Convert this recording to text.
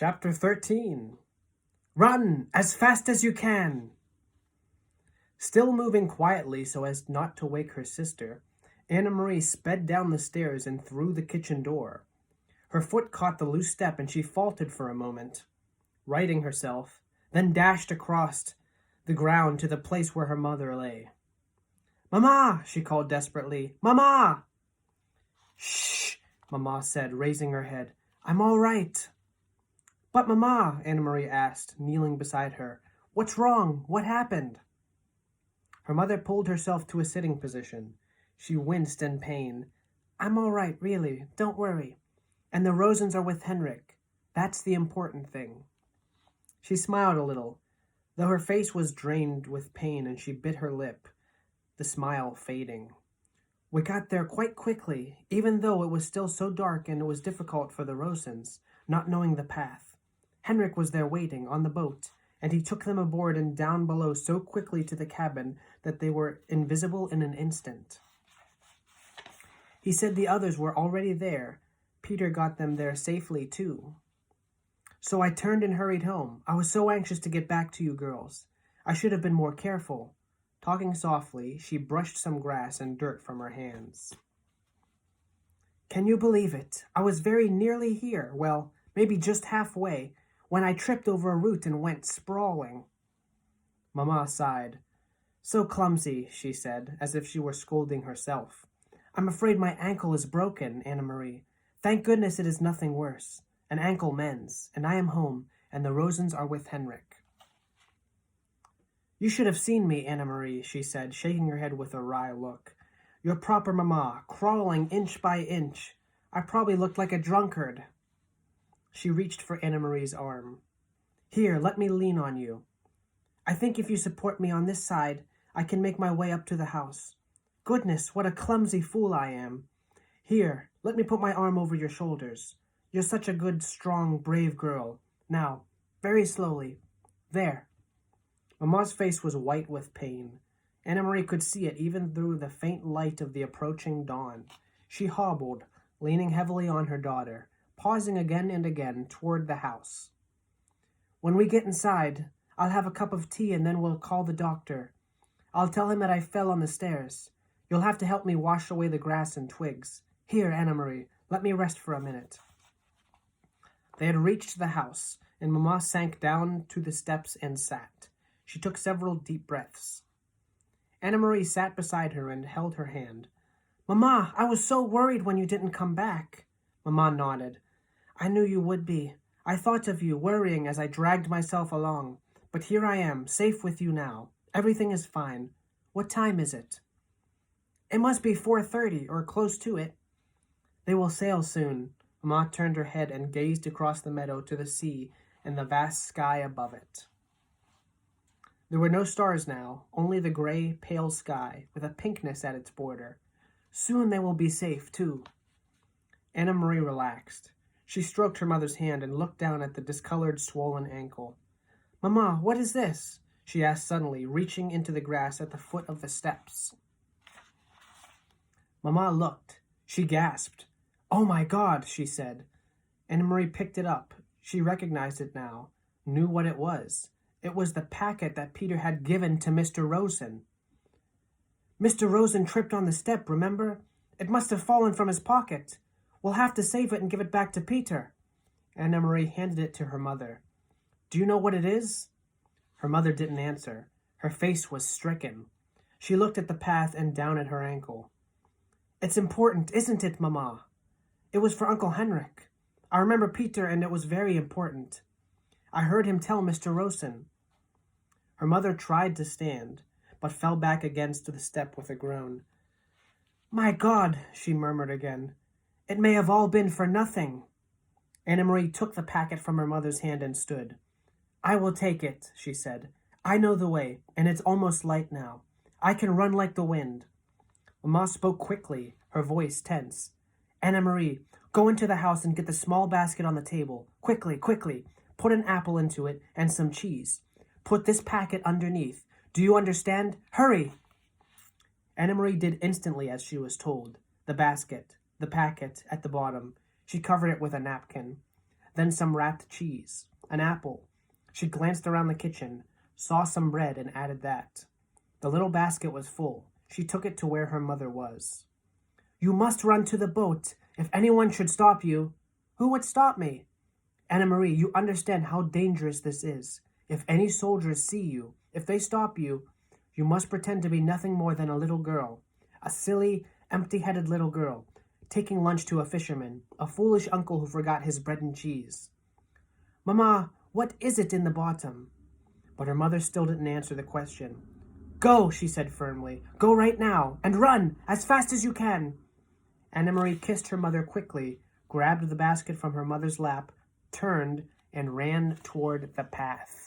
Chapter 13. Run as fast as you can. Still moving quietly so as not to wake her sister, Anna Marie sped down the stairs and through the kitchen door. Her foot caught the loose step and she faltered for a moment, righting herself, then dashed across the ground to the place where her mother lay. "Mama!" she called desperately. "Mama!" "Shh!" Mama said, raising her head. "I'm all right." "But, Mama," Anna Marie asked, kneeling beside her, "what's wrong? What happened?" Her mother pulled herself to a sitting position. She winced in pain. "I'm all right, really. Don't worry. And the Rosens are with Henrik. That's the important thing." She smiled a little, though her face was drained with pain and she bit her lip, the smile fading. "We got there quite quickly, even though it was still so dark and it was difficult for the Rosens, not knowing the path. Henrik was there waiting, on the boat, and he took them aboard and down below so quickly to the cabin that they were invisible in an instant. He said the others were already there. Peter got them there safely, too. So I turned and hurried home. I was so anxious to get back to you girls. I should have been more careful." Talking softly, she brushed some grass and dirt from her hands. "Can you believe it? I was very nearly here, well, maybe just halfway, when I tripped over a root and went sprawling." Mama sighed. "So clumsy," she said, as if she were scolding herself. "I'm afraid my ankle is broken, Anna Marie. Thank goodness it is nothing worse. An ankle mends, and I am home, and the Rosens are with Henrik." "You should have seen me, Anna Marie," she said, shaking her head with a wry look. "Your proper mamma, crawling inch by inch. I probably looked like a drunkard." She reached for Anna Marie's arm. "Here, let me lean on you. I think if you support me on this side, I can make my way up to the house. Goodness, what a clumsy fool I am. Here, let me put my arm over your shoulders. You're such a good, strong, brave girl. Now, very slowly. There." Mama's face was white with pain. Anna Marie could see it even through the faint light of the approaching dawn. She hobbled, leaning heavily on her daughter, pausing again and again toward the house. "When we get inside, I'll have a cup of tea and then we'll call the doctor. I'll tell him that I fell on the stairs. You'll have to help me wash away the grass and twigs. Here, Anna Marie, let me rest for a minute." They had reached the house, and Mama sank down to the steps and sat. She took several deep breaths. Anna Marie sat beside her and held her hand. "Mama, I was so worried when you didn't come back." Mama nodded. "I knew you would be. I thought of you, worrying as I dragged myself along. But here I am, safe with you now. Everything is fine. What time is it?" "It must be 4:30, or close to it." "They will sail soon." Mama turned her head and gazed across the meadow to the sea and the vast sky above it. There were no stars now, only the gray, pale sky, with a pinkness at its border. "Soon they will be safe, too." Anna Marie relaxed. She stroked her mother's hand and looked down at the discolored, swollen ankle. "Mama, what is this?" she asked suddenly, reaching into the grass at the foot of the steps. Mama looked. She gasped. "Oh my God," she said. Anna Marie picked it up. She recognized it now, knew what it was. It was the packet that Peter had given to Mr. Rosen. "Mr. Rosen tripped on the step, remember? It must have fallen from his pocket. We'll have to save it and give it back to Peter." Anna Marie handed it to her mother. "Do you know what it is?" Her mother didn't answer. Her face was stricken. She looked at the path and down at her ankle. "It's important, isn't it, Mama? It was for Uncle Henrik. I remember Peter, and it was very important. I heard him tell Mr. Rosen." Her mother tried to stand, but fell back against the step with a groan. "My God," she murmured again. "It may have all been for nothing." Anna Marie took the packet from her mother's hand and stood. "I will take it," she said. "I know the way, and it's almost light now. I can run like the wind." Mama spoke quickly, her voice tense. "Anna Marie, go into the house and get the small basket on the table. Quickly, quickly. Put an apple into it and some cheese. Put this packet underneath. Do you understand? Hurry!" Anna Marie did instantly as she was told. The basket, the packet, at the bottom. She covered it with a napkin. then some wrapped cheese, an apple. She glanced around the kitchen, saw some bread, and added that. The little basket was full. She took it to where her mother was. "You must run to the boat. If anyone should stop you—" "Who would stop me?" "Anna Marie, you understand how dangerous this is. If any soldiers see you, if they stop you, you must pretend to be nothing more than a little girl, a silly, empty-headed little girl, taking lunch to a fisherman, a foolish uncle who forgot his bread and cheese." "Mama, what is it in the bottom?" But her mother still didn't answer the question. "Go," she said firmly. "Go right now, and run, as fast as you can." Anna Marie kissed her mother quickly, grabbed the basket from her mother's lap, turned, and ran toward the path.